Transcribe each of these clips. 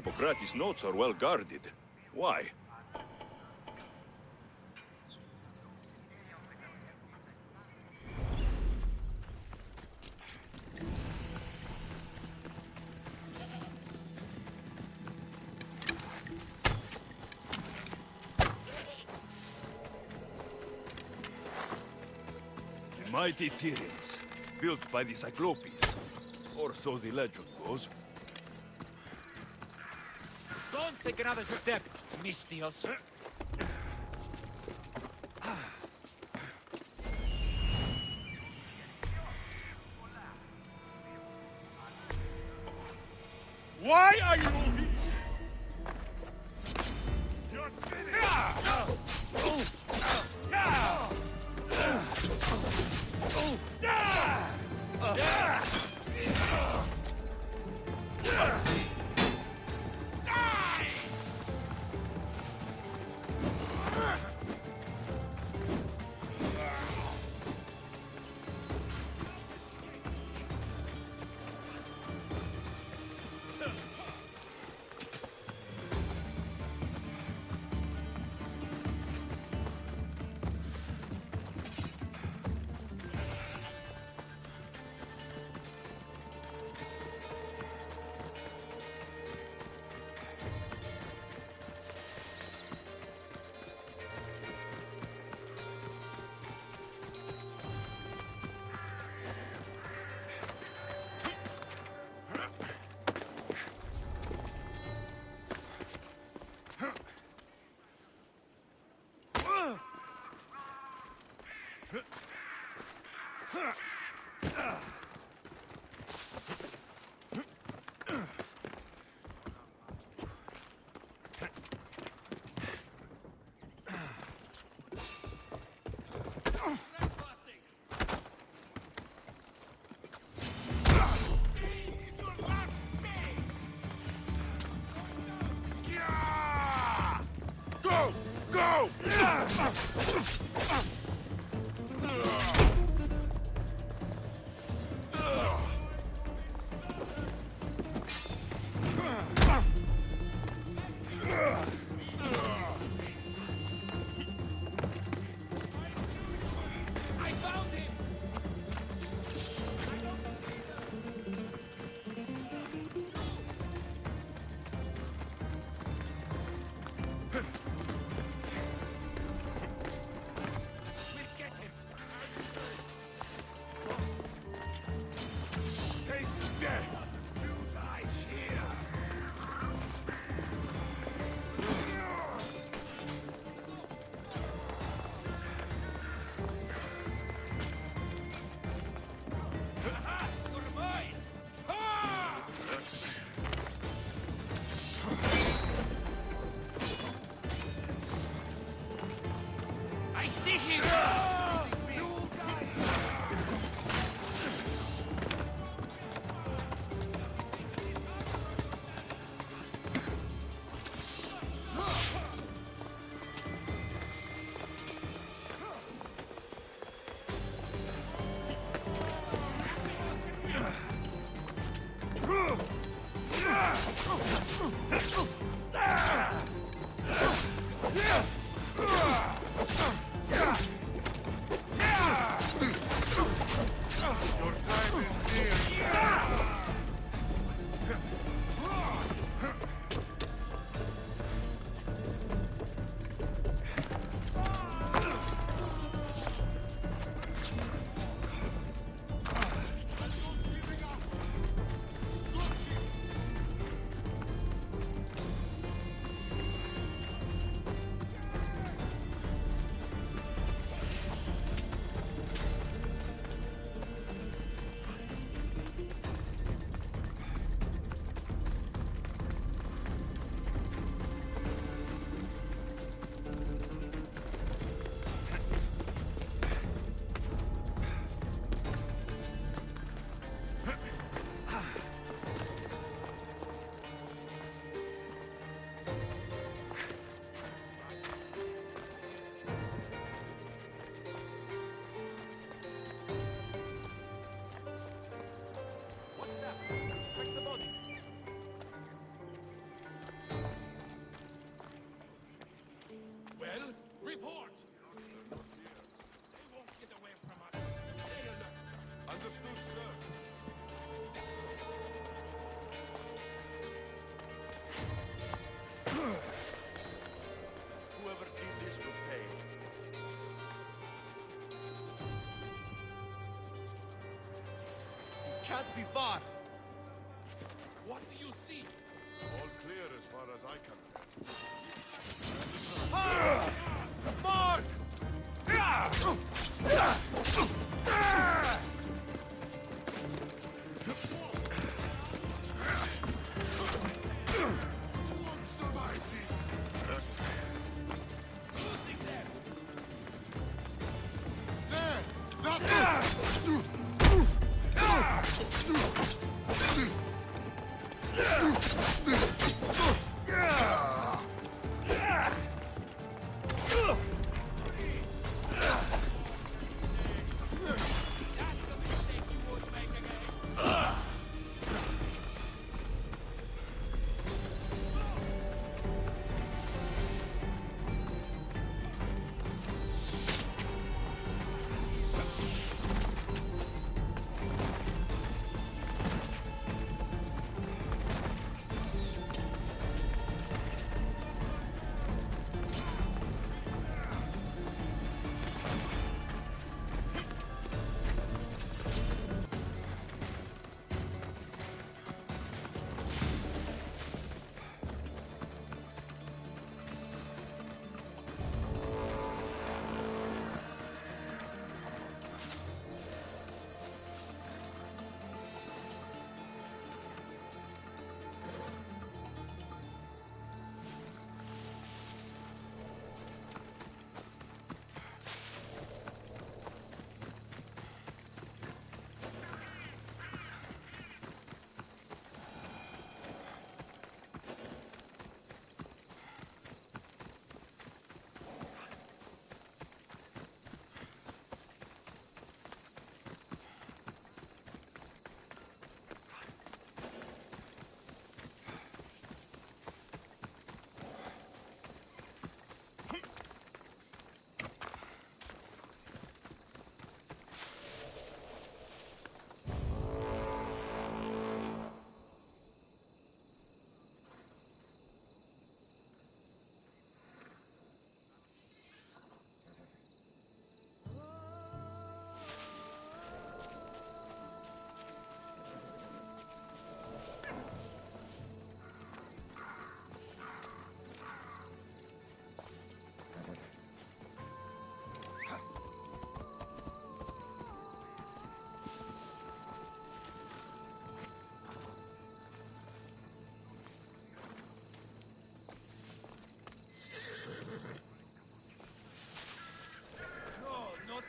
Hippocrates' notes are well guarded. Why? The mighty Tyrants, built by the Cyclopes, or so the legend goes. Don't take another step, Mistios. Why are you here? You're finished! Go! Go! Can't be far. What do you see? All clear as far as I can. Mark! Won't survive this. Losing them! There! That's That's the mistake you won't make again!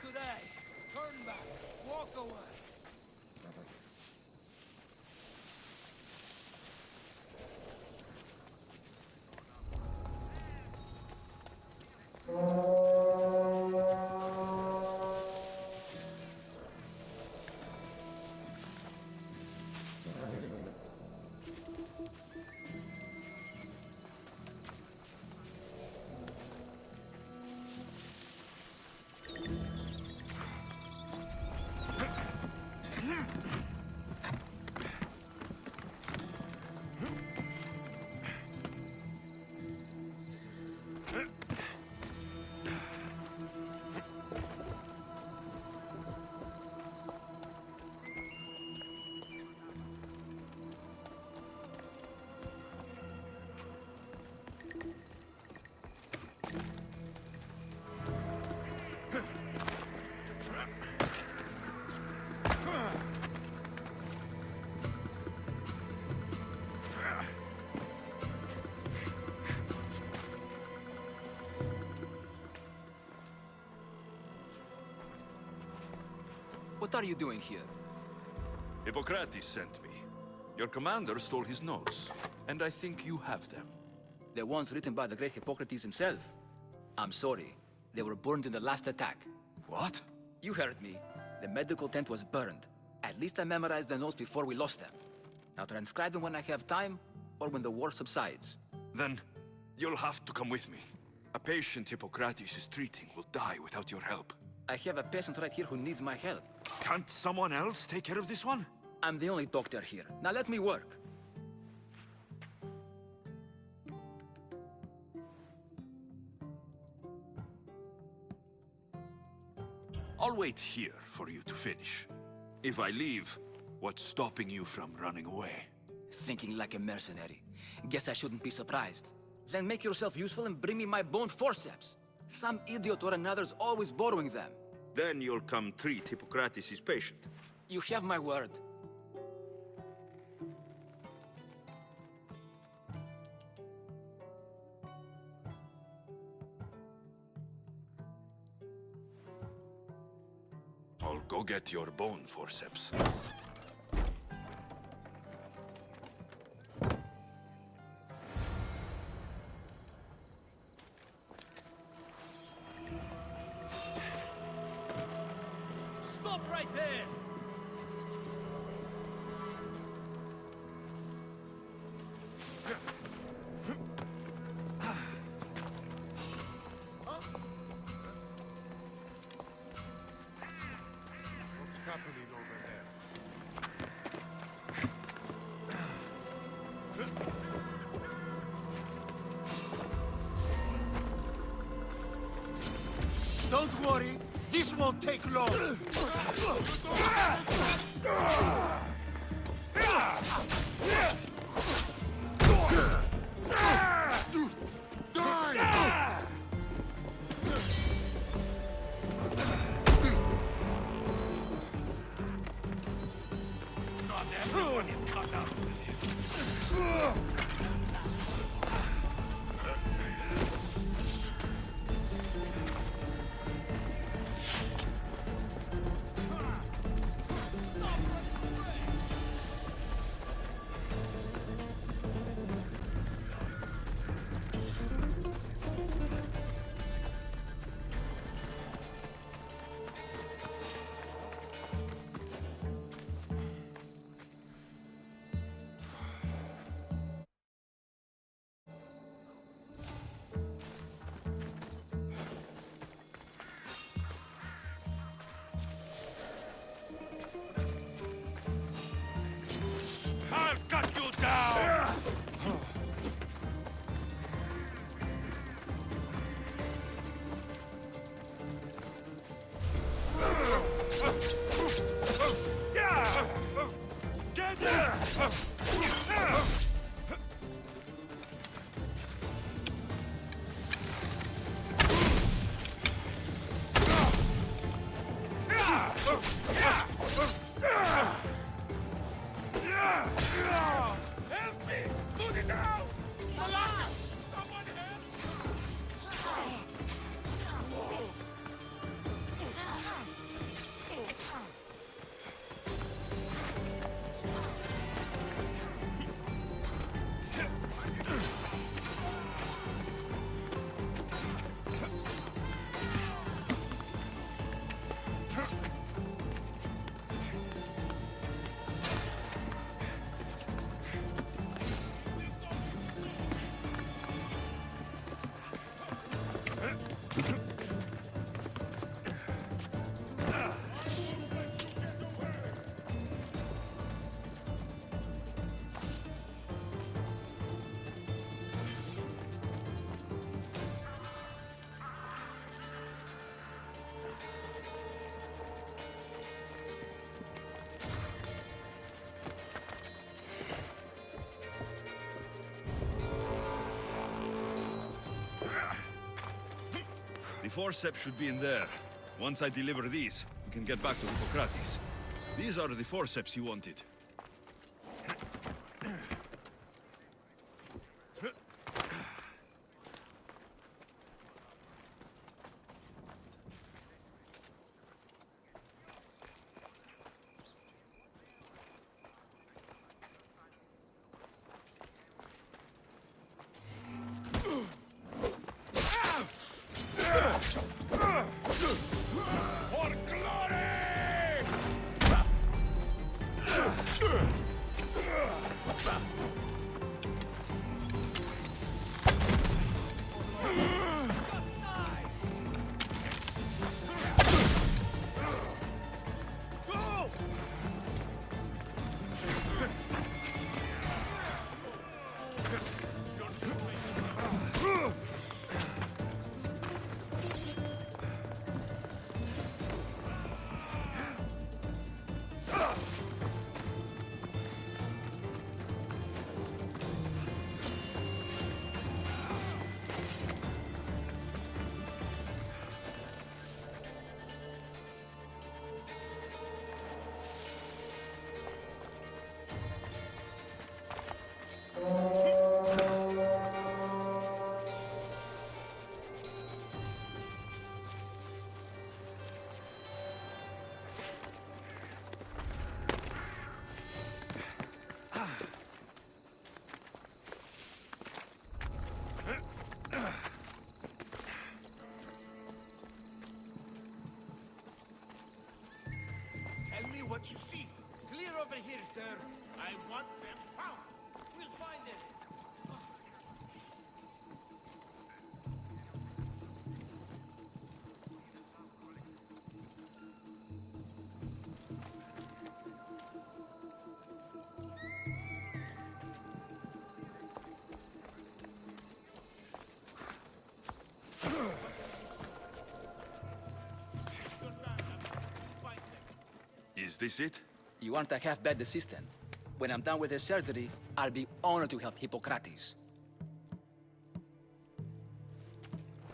Today. Turn back. Walk away. What are you doing here? Hippocrates sent me. Your commander stole his notes, and I think you have them. The ones written by the great Hippocrates himself. I'm sorry. They were burned in the last attack. What? You heard me. The medical tent was burned. At least I memorized the notes before we lost them. I'll transcribe them when I have time, or when the war subsides. Then, you'll have to come with me. A patient Hippocrates is treating will die without your help. I have a patient right here who needs my help. Can't someone else take care of this one? I'm the only doctor here. Now let me work. I'll wait here for you to finish. If I leave, What's stopping you from running away? Thinking like a mercenary. Guess I shouldn't be surprised. Then make yourself useful and bring me my bone forceps. Some idiot or another's always borrowing them. Then you'll come treat Hippocrates' patient. You have my word. I'll go get your bone forceps. Stop right there! What's happening over there? Don't worry, this won't take long. Not everyone is cut out for this. I'll cut you down! Get there! Help me! Put it down! Alas! Someone help! The forceps should be in there. Once I deliver these, we can get back to Hippocrates. These are the forceps he wanted. For glory! what you see. Clear over here, sir. I want them found. We'll find them. Is this it? You aren't a half-bad assistant. When I'm done with the surgery, I'll be honored to help Hippocrates.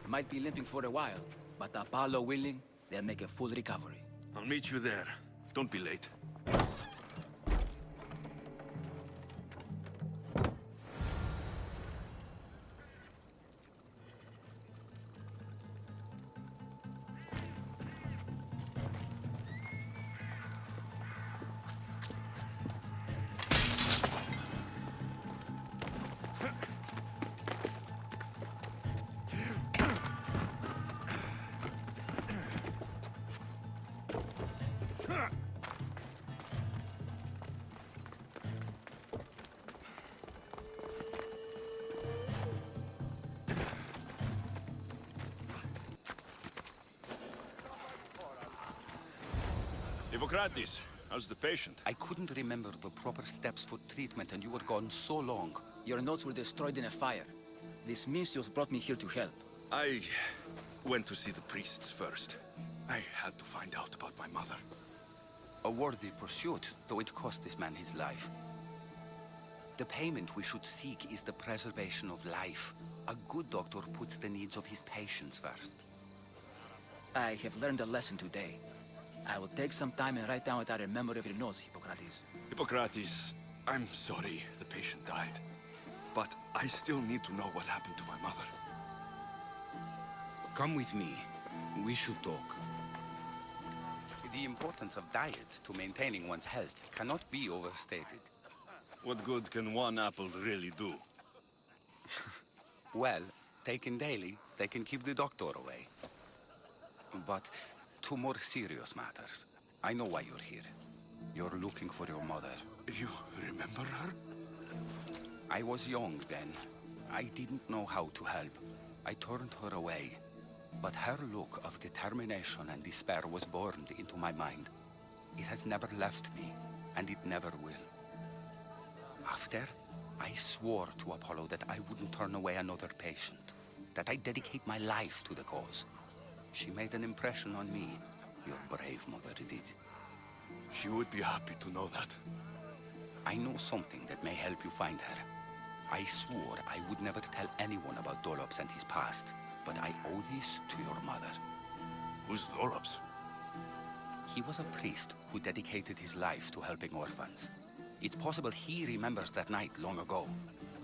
Might be limping for a while, but Apollo willing, they'll make a full recovery. I'll meet you there. Don't be late. Hippocrates, how's the patient? I couldn't remember the proper steps for treatment, and you were gone so long. Your notes were destroyed in a fire. This Mincios brought me here to help. I went to see the priests first. I had to find out about my mother. A worthy pursuit, though it cost this man his life. The payment we should seek is the preservation of life. A good doctor puts the needs of his patients first. I have learned a lesson today. I will take some time and write down what I remember of your notes, Hippocrates. Hippocrates, I'm sorry the patient died. But I still need to know what happened to my mother. Come with me. We should talk. The importance of diet to maintaining one's health cannot be overstated. What good can one apple really do? Well, taken daily, they can keep the doctor away. But to more serious matters. I know why you're here. You're looking for your mother. You remember her? I was young then. I didn't know how to help. I turned her away. But her look of determination and despair was burned into my mind. It has never left me, and it never will. After, I swore to Apollo that I wouldn't turn away another patient, that I'd dedicate my life to the cause. She made an impression on me. Your brave mother did. She would be happy to know that. I know something that may help you find her. I swore I would never tell anyone about Dolops and his past, but I owe this to your mother. Who's Dolops? He was a priest who dedicated his life to helping orphans. It's possible he remembers that night long ago.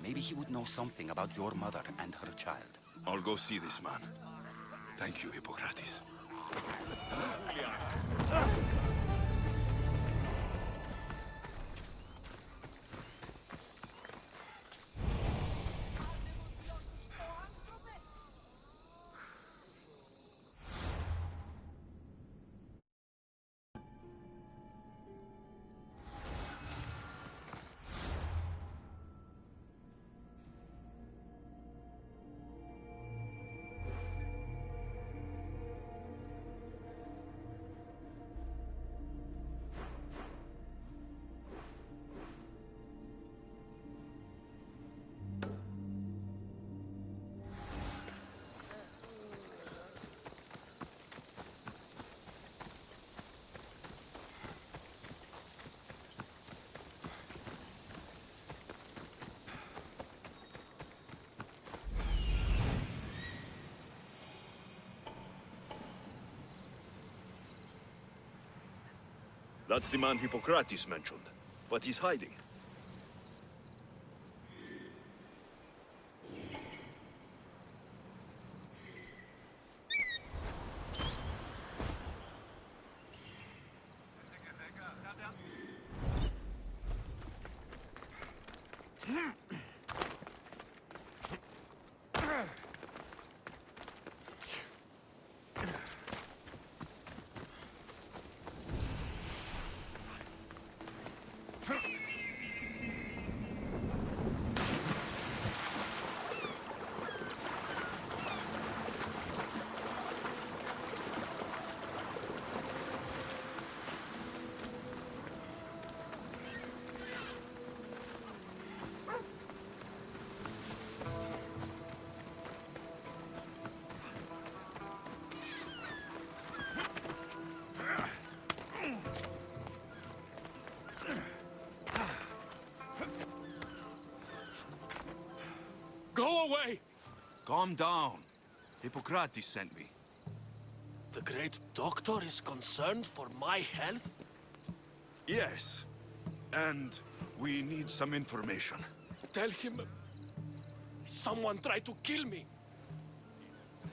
Maybe he would know something about your mother and her child. I'll go see this man. Thank you, Hippocrates. That's the man Hippocrates mentioned. But he's hiding. away! Calm down. Hippocrates sent me. The great doctor is concerned for my health? Yes. And we need some information. Tell him... someone tried to kill me.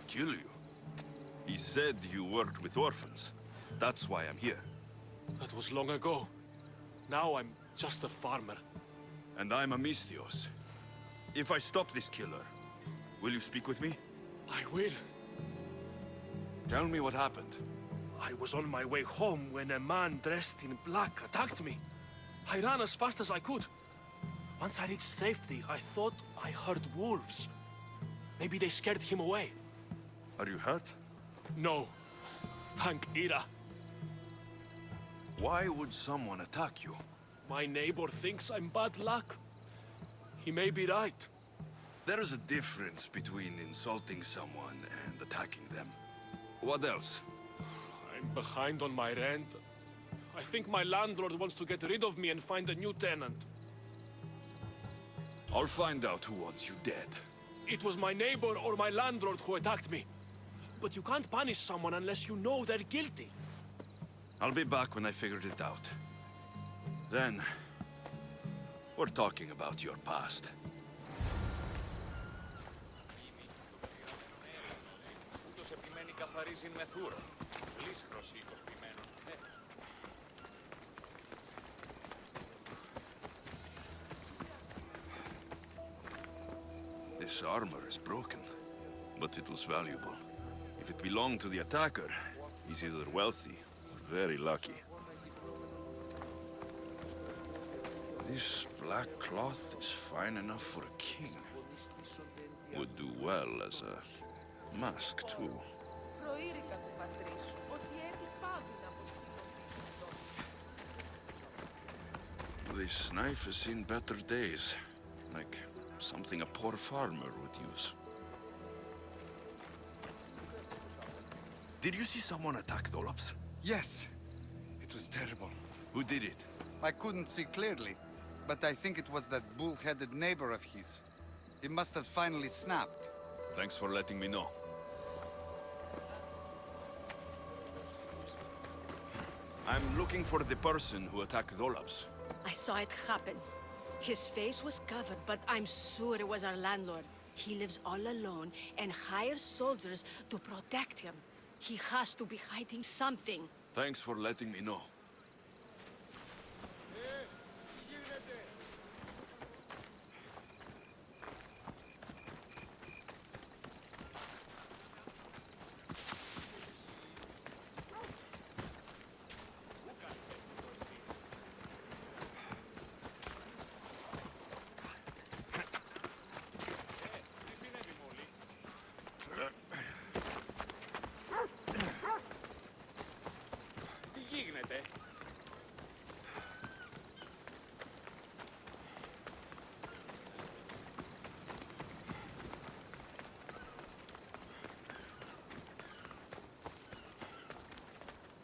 Kill you? He said you worked with orphans. That's why I'm here. That was long ago. Now I'm just a farmer. And I'm Amistios. If I stop this killer, will you speak with me? I will. Tell me what happened. I was on my way home when a man dressed in black attacked me. I ran as fast as I could. Once I reached safety, I thought I heard wolves. Maybe they scared him away. Are you hurt? No. Thank Ira. Why would someone attack you? My neighbor thinks I'm bad luck. He may be right. There is a difference between insulting someone and attacking them. What else? I'm behind on my rent. I think my landlord wants to get rid of me and find a new tenant. I'll find out who wants you dead. It was my neighbor or my landlord who attacked me. But you can't punish someone unless you know they're guilty. I'll be back when I figured it out. Then, we're talking about your past. This armor is broken, but it was valuable. If it belonged to the attacker, he's either wealthy or very lucky. This black cloth is fine enough for a king. Would do well as a mask, too. Προείρηκα του πατρί σου ότι έπει πάγου να αποστείλω πίσω. This knife has seen better days. Like something a poor farmer would use. Did you see someone attack Dolops? Yes. It was terrible. Who did it? I couldn't see clearly, but I think it was that bull-headed neighbor of his. He must have finally snapped. Thanks for letting me know. I'm looking for the person who attacked Dolops. I saw it happen. His face was covered, but I'm sure it was our landlord. He lives all alone and hires soldiers to protect him. He has to be hiding something. Thanks for letting me know.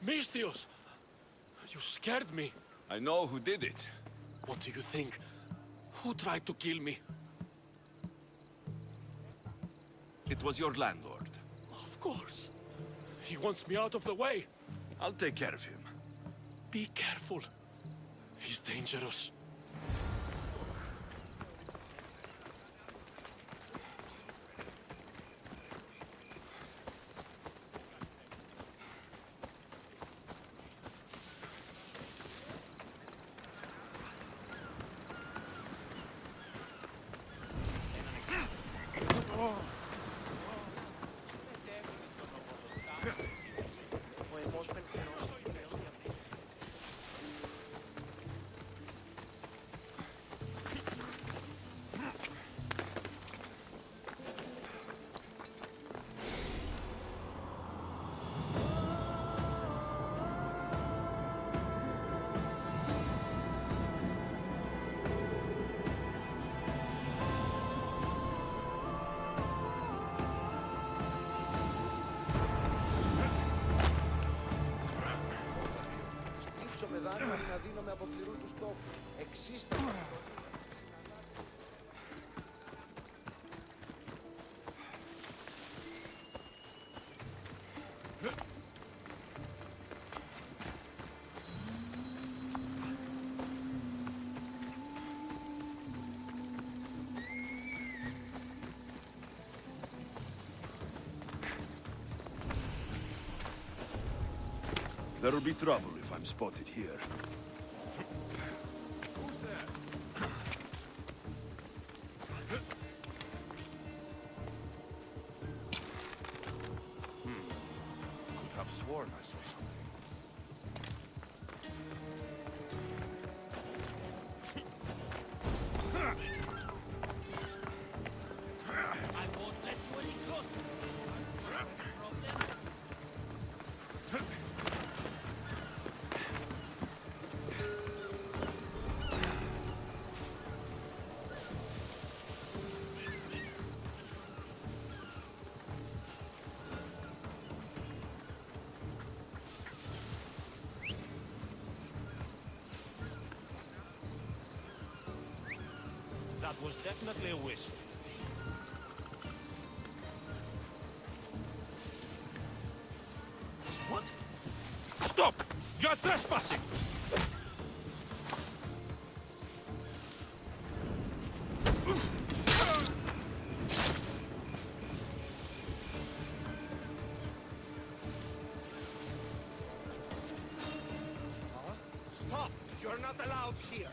Mistios! You scared me. I know who did it. What do you think? Who tried to kill me? It was your landlord. Of course. He wants me out of the way. I'll take care of him. Be careful. He's dangerous. με δάνειο να δίνομαι από πληρού τους τόπους. Εξίστα. There'll be trouble if I'm spotted here. Could have sworn I saw something. I won't let you any closer. That was definitely a whistle. What? Stop! You're trespassing! Stop! You're not allowed here.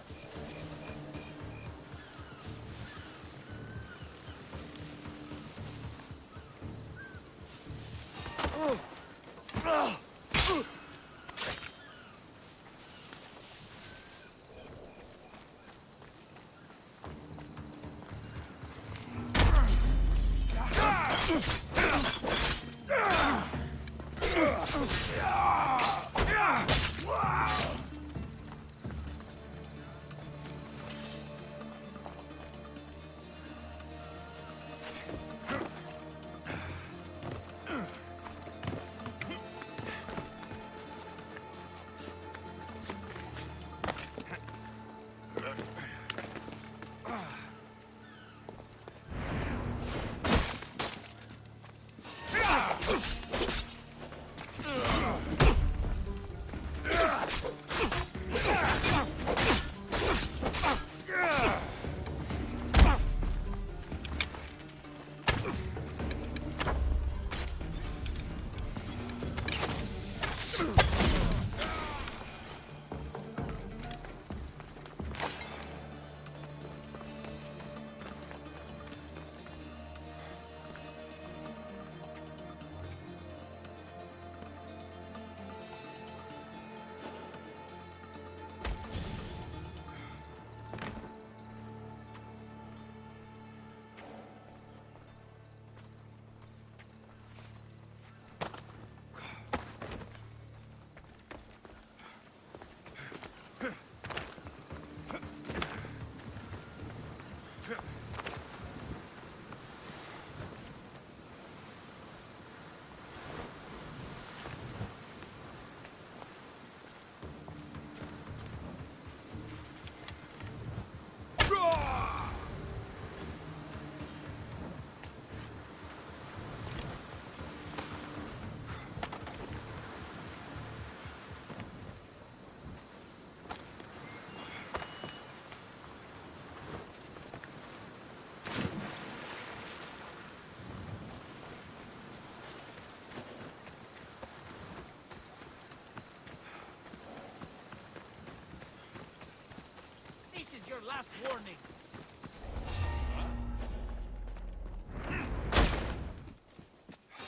This is your last warning.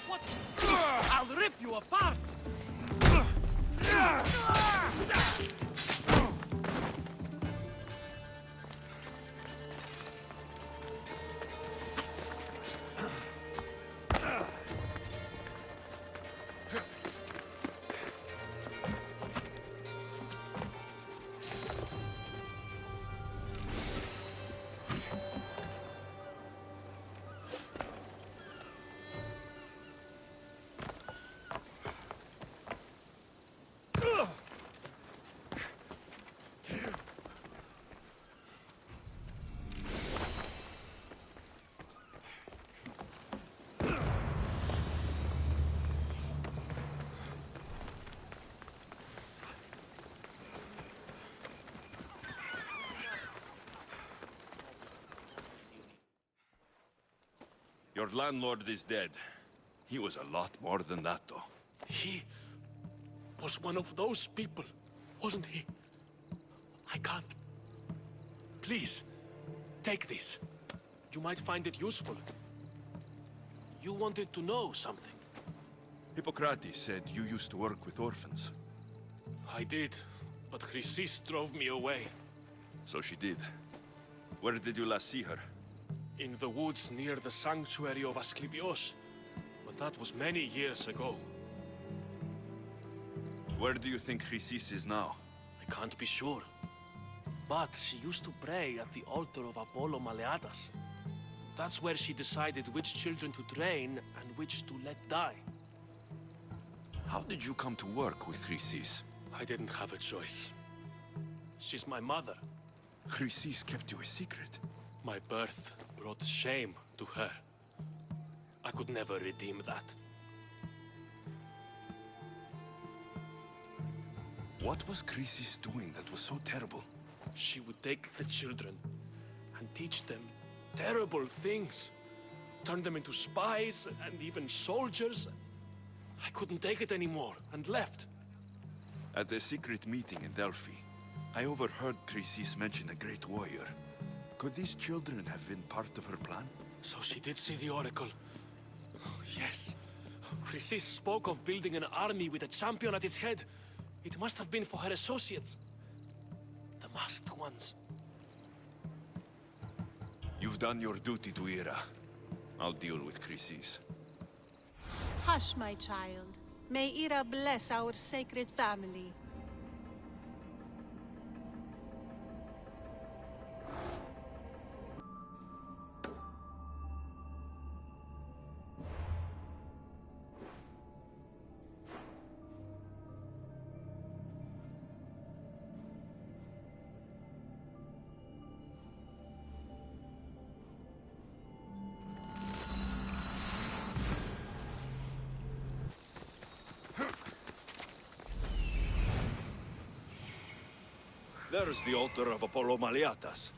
What? I'll rip you apart! Your landlord is dead. He was a lot more than that, though. He was one of those people, wasn't he? I can't. Please, take this. You might find it useful. You wanted to know something. Hippocrates said you used to work with orphans. I did, but Chrysis drove me away. So she did. Where did you last see her? In the woods near the sanctuary of Asclepios. But that was many years ago. Where do you think Chrysis is now? I can't be sure. But she used to pray at the altar of Apollo Maleatas. That's where she decided which children to train and which to let die. How did you come to work with Chrysis? I didn't have a choice. She's my mother. Chrysis kept you a secret. My birth brought shame to her. I could never redeem that. What was Chrysis doing that was so terrible? She would take the children and teach them terrible things. Turn them into spies and even soldiers. I couldn't take it anymore and left. At a secret meeting in Delphi, I overheard Chrysis mention a great warrior. Could these children have been part of her plan? So she did see the Oracle. Yes. Chrysis spoke of building an army with a champion at its head. It must have been for her associates. The masked ones. You've done your duty to Ira. I'll deal with Chrysis. Hush, my child. May Ira bless our sacred family. There's the altar of Apollo Maleatas.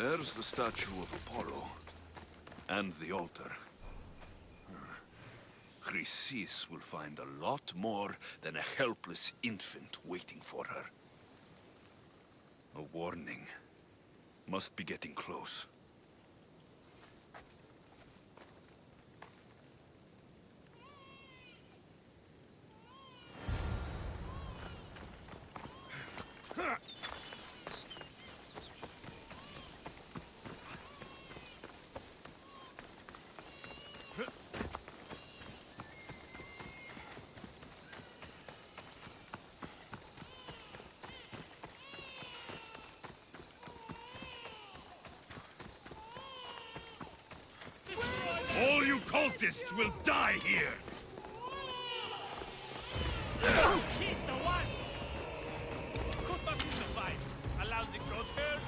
There's the statue of Apollo. And the altar. Chrysis will find a lot more than a helpless infant waiting for her. A warning. Must be getting close. All you cultists will die here! She's the one! Could not you survive? A lousy growth here?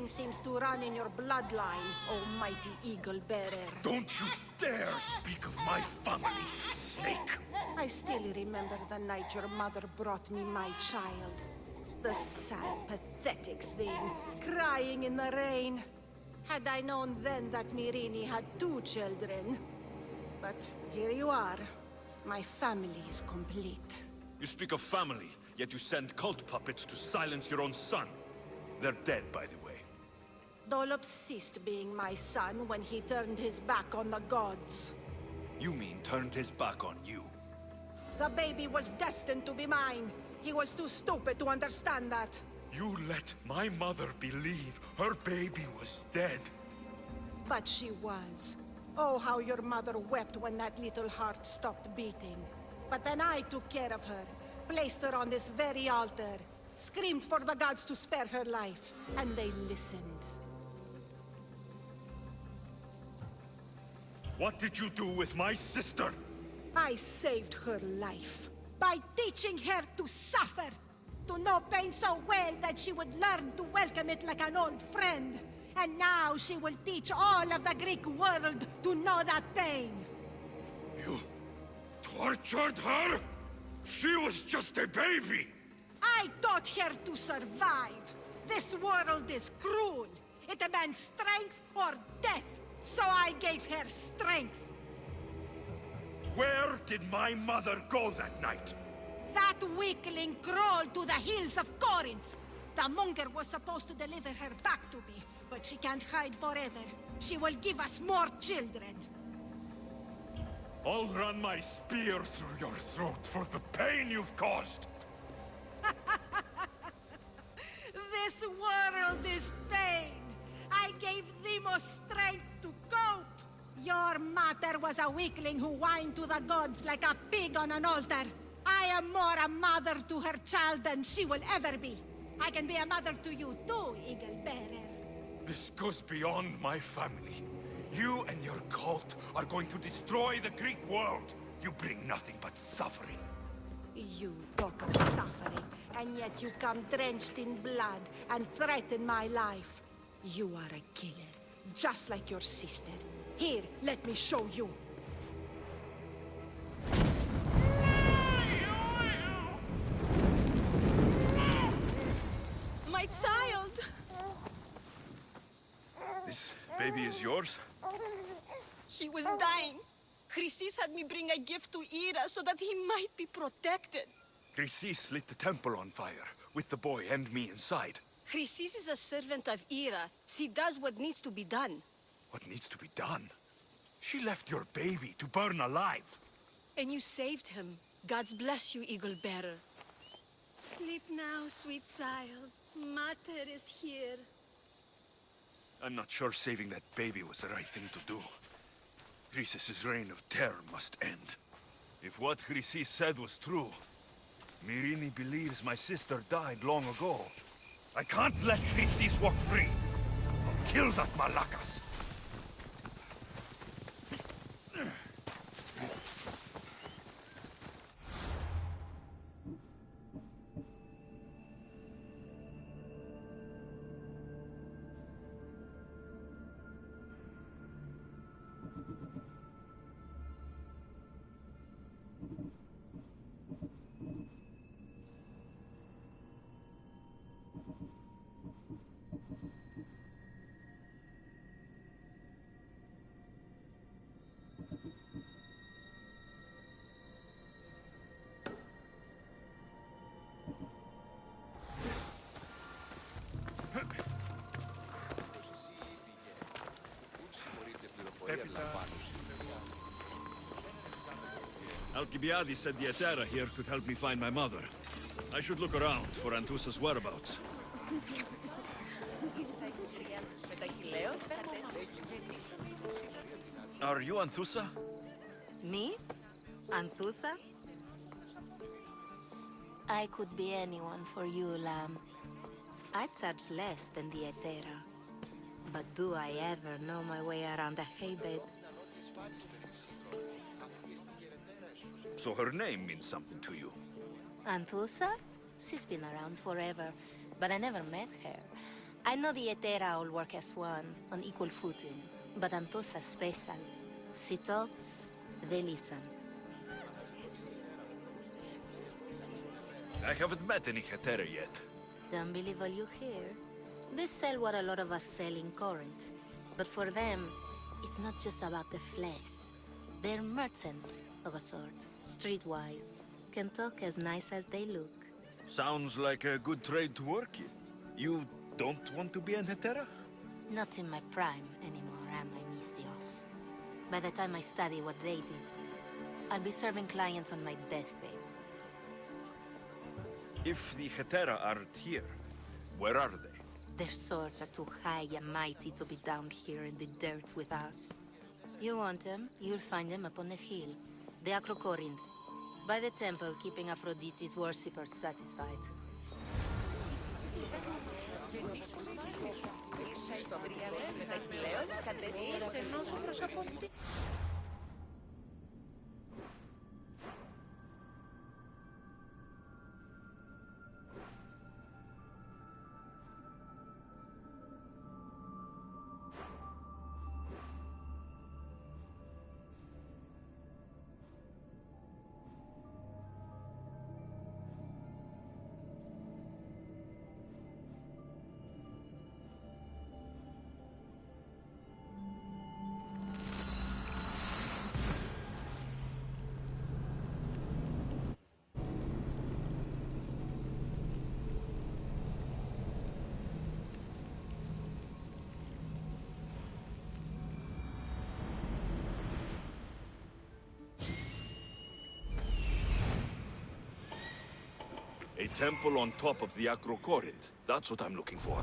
seems to run in your bloodline, almighty eagle bearer. Don't you dare speak of my family, snake! I still remember the night your mother brought me my child. The sad, pathetic thing, crying in the rain. Had I known then that Mirini had 2 children. But here you are. My family is complete. You speak of family, yet you send cult puppets to silence your own son. They're dead, by the way. Dolops ceased being my son when he turned his back on the gods. You mean turned his back on you? The baby was destined to be mine. He was too stupid to understand that. You let my mother believe her baby was dead. But she was. Oh, how your mother wept when that little heart stopped beating. But then I took care of her, placed her on this very altar, screamed for the gods to spare her life, and they listened. What did you do with my sister? I saved her life by teaching her to suffer, to know pain so well that she would learn to welcome it like an old friend. And now she will teach all of the Greek world to know that pain. You tortured her? She was just a baby! I taught her to survive. This world is cruel. It demands strength or death. So I gave her strength. Where did my mother go that night? That weakling crawled to the hills of Corinth. The monger was supposed to deliver her back to me, but she can't hide forever. She will give us more children. I'll run my spear through your throat for the pain you've caused. This world is pain. I gave Demos strength to cope. Your mother was a weakling who whined to the gods like a pig on an altar. I am more a mother to her child than she will ever be. I can be a mother to you too, Eagle Bearer. This goes beyond my family. You and your cult are going to destroy the Greek world. You bring nothing but suffering. You talk of suffering, and yet you come drenched in blood and threaten my life. You are a killer, just like your sister. Here, let me show you. My child! This baby is yours? He was dying. Chrysis had me bring a gift to Ira so that he might be protected. Chrysis lit the temple on fire, with the boy and me inside. Chrysis is a servant of Ira. She does what needs to be done. What needs to be done? She left your baby to burn alive. And you saved him. God's bless you, Eagle Bearer. Sleep now, sweet child. Mater is here. I'm not sure saving that baby was the right thing to do. Chrysis' reign of terror must end. If what Chrysis said was true, Mirini believes my sister died long ago. I can't let Chrysis walk free. I'll kill that Malakas. Alcibiades said the Etera here could help me find my mother. I should look around for Anthusa's whereabouts. Are you Anthusa? Me? Anthusa? I could be anyone for you, Lamb. I charge less than the Etera. But do I ever know my way around a haybed? So her name means something to you? Anthusa? She's been around forever, but I never met her. I know the Etera all work as one, on equal footing. But Antosa's special. She talks, they listen. I haven't met any Hetera yet. Don't believe all you hear. They sell what a lot of us sell in Corinth. But for them, it's not just about the flesh. They're merchants of a sort, streetwise. Can talk as nice as they look. Sounds like a good trade to work in. You don't want to be an Hetera? Not in my prime anymore, am I, Miss Dios? By the time I study what they did, I'll be serving clients on my deathbed. If the Hetera aren't here, where are they? Their swords are too high and mighty to be down here in the dirt with us. You want them, you'll find them up on the hill. The Acrocorinth. By the temple, keeping Aphrodite's worshippers satisfied. A temple on top of the Acrocorinth. That's what I'm looking for.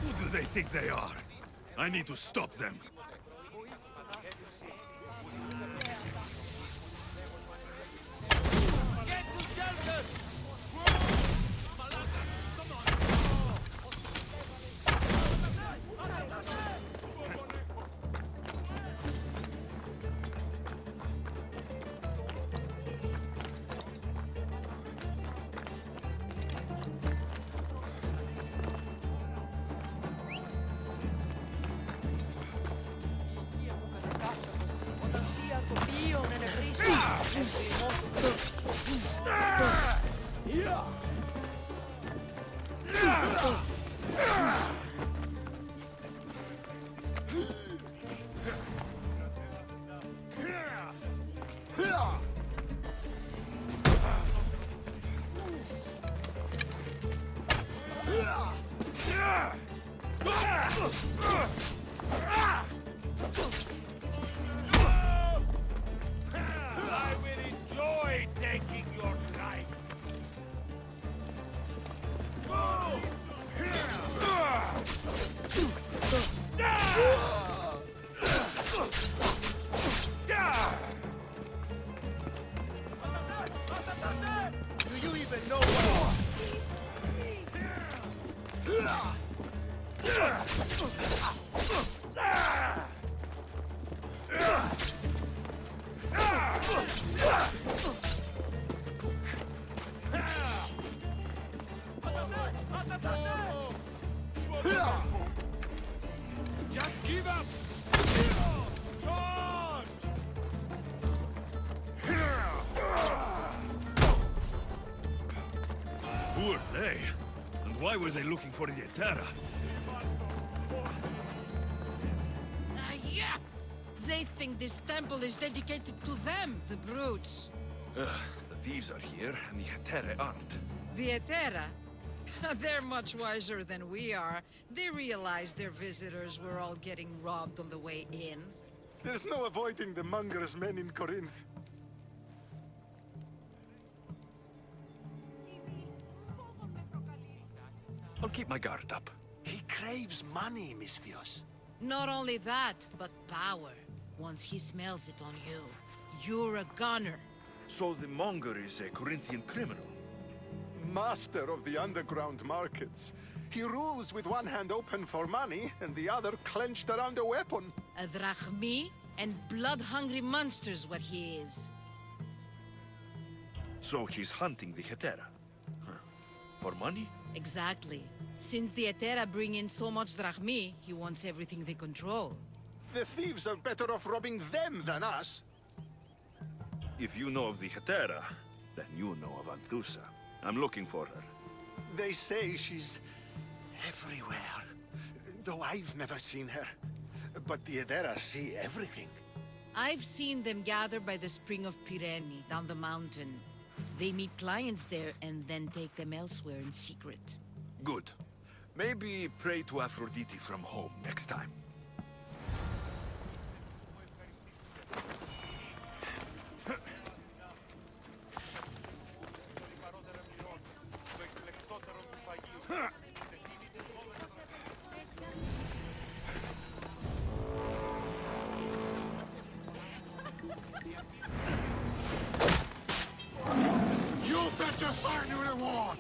Who do they think they are? I need to stop them. Get to shelter! I will enjoy taking your life. Do you even know what? Just give up! Charge! Who are they? And why were they looking for the Etera? Yeah! They think this temple is dedicated to them, the brutes. The thieves are here, and the Hetera aren't. The Etera? They're much wiser than we are. They realized their visitors were all getting robbed on the way in. There's no avoiding the monger's men in Corinth. I'll keep my guard up. He craves money, Misthios. Not only that, but power. Once he smells it on you, you're a gunner. So the monger is a Corinthian criminal? Master of the underground markets. He rules with one hand open for money and the other clenched around a weapon. A drachmi and blood-hungry monster's what he is. So he's hunting the Hetera. Huh. For money? Exactly. Since the Etera bring in so much drachmi, he wants everything they control. The thieves are better off robbing them than us. If you know of the Hetera, then you know of Anthusa. I'm looking for her. They say she's everywhere, though I've never seen her. But the Edera see everything. I've seen them gather by the spring of Pireni, down the mountain. They meet clients there and then take them elsewhere in secret. Good. Maybe pray to Aphrodite from home next time. You'll bet your find your reward!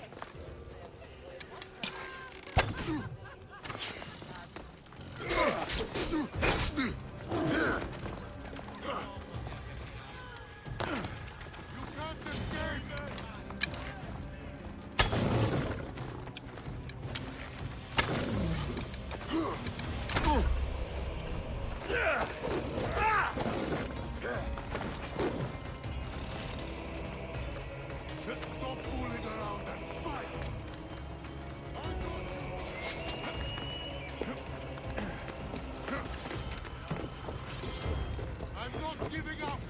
Stop fooling around and fight! I'm not giving up!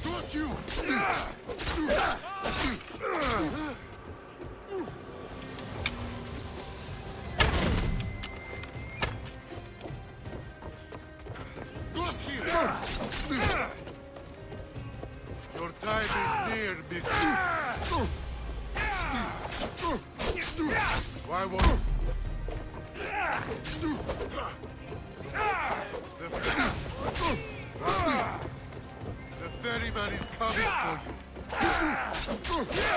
Got you! Got here! Your time is near, big. Why won't... The ferryman is coming for you.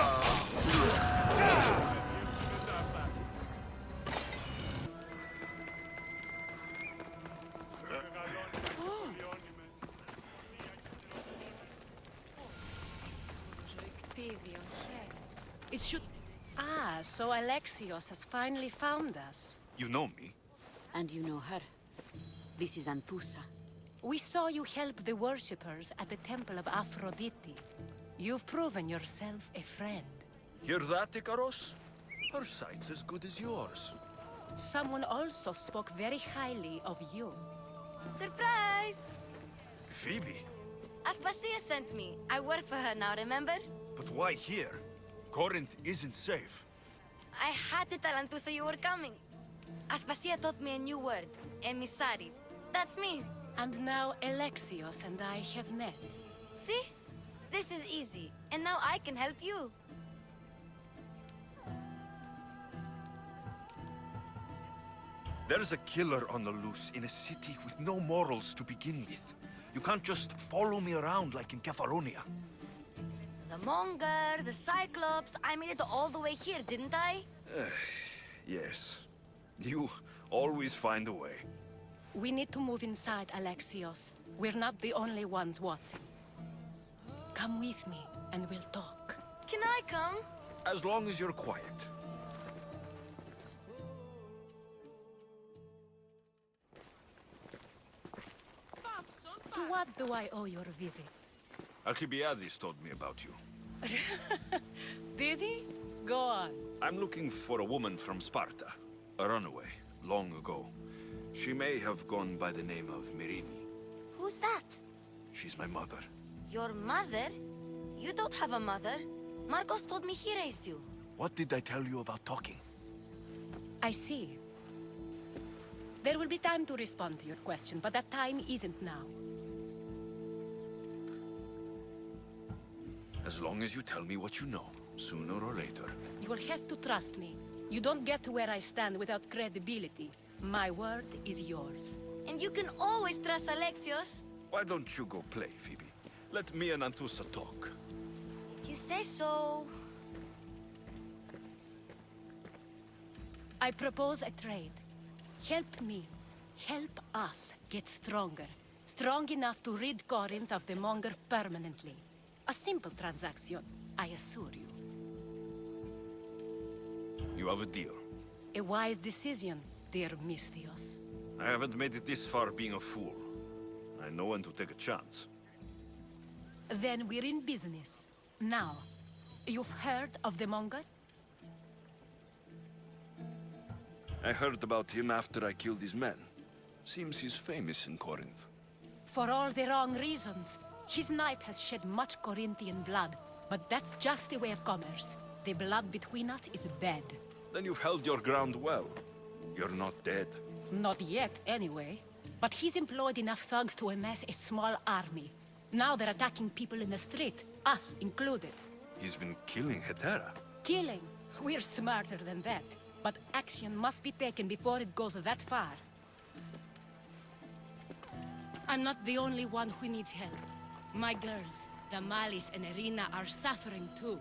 It should... Ah, so Alexios has finally found us. You know me? And you know her. This is Anthusa. We saw you help the worshippers at the Temple of Aphrodite. You've proven yourself a friend. Hear that, Ikaros? Her sight's as good as yours. Someone also spoke very highly of you. Surprise! Phoebe? Aspasia sent me. I work for her now, remember? But why here? Corinth isn't safe. I had to tell Anthusa you were coming. Aspasia taught me a new word. Emissary. That's me. And now Alexios and I have met. See? This is easy. And now I can help you. There's a killer on the loose in a city with no morals to begin with. You can't just follow me around like in Kefalonia. The Monger, the Cyclops. I made it all the way here, didn't I? Yes. You always find a way. We need to move inside, Alexios. We're not the only ones watching. Come with me, and we'll talk. Can I come? As long as you're quiet. To what do I owe your visit? Alcibiades told me about you. Did he? Go on. I'm looking for a woman from Sparta. A runaway, long ago. She may have gone by the name of Myrrine. Who's that? She's my mother. Your mother? You don't have a mother. Marcos told me he raised you. What did I tell you about talking? I see. There will be time to respond to your question, but that time isn't now. As long as you tell me what you know, sooner or later. You'll have to trust me. You don't get to where I stand without credibility. My word is yours. And you can always trust Alexios. Why don't you go play, Phoebe? Let me and Anthusa talk. If you say so... I propose a trade. Help me. Help us get stronger. Strong enough to rid Corinth of the Monger permanently. A simple transaction, I assure you. You have a deal. A wise decision, dear Misthios. I haven't made it this far being a fool. I know when to take a chance. Then we're in business. Now, you've heard of the Monger? I heard about him after I killed his men. Seems he's famous in Corinth. For all the wrong reasons. His knife has shed much Corinthian blood, but that's just the way of commerce. The blood between us is bad. Then you've held your ground well. You're not dead. Not yet, anyway. But he's employed enough thugs to amass a small army. Now they're attacking people in the street, us included. He's been killing Hetera. Killing? We're smarter than that. But action must be taken before it goes that far. I'm not the only one who needs help. My girls, Damalis and Irina, are suffering too.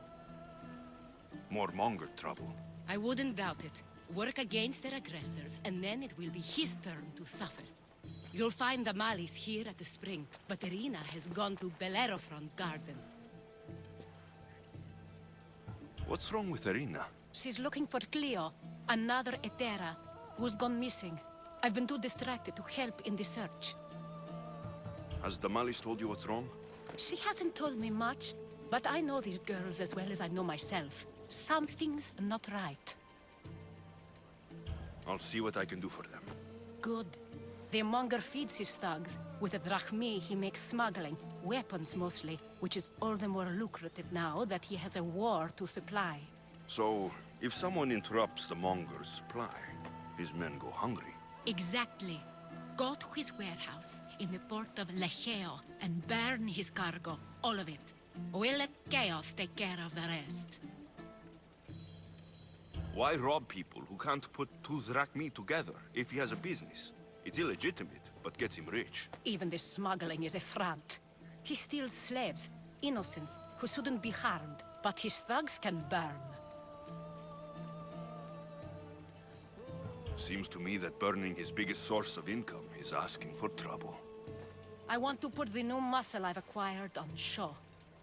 More Monger trouble. I wouldn't doubt it. Work against their aggressors, and then it will be his turn to suffer. You'll find Damalis here at the spring, but Irina has gone to Bellerophon's garden. What's wrong with Irina? She's looking for Cleo, another Hetera, who's gone missing. I've been too distracted to help in the search. Has Damalis told you what's wrong? She hasn't told me much, but I know these girls as well as I know myself. Something's not right. I'll see what I can do for them. Good. The Monger feeds his thugs. With the drachmi, he makes smuggling. Weapons, mostly, which is all the more lucrative now that he has a war to supply. So, if someone interrupts the Monger's supply, his men go hungry. Exactly. Go to his warehouse in the port of Lecheo and burn his cargo, all of it. We'll let chaos take care of the rest. Why rob people who can't put two drachmi together if he has a business? It's illegitimate, but gets him rich. Even the smuggling is a front. He steals slaves, innocents, who shouldn't be harmed, but his thugs can burn. Seems to me that burning his biggest source of income is asking for trouble. I want to put the new muscle I've acquired on show.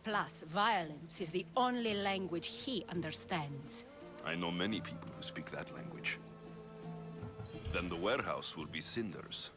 Plus, violence is the only language he understands. I know many people who speak that language. Then the warehouse will be cinders.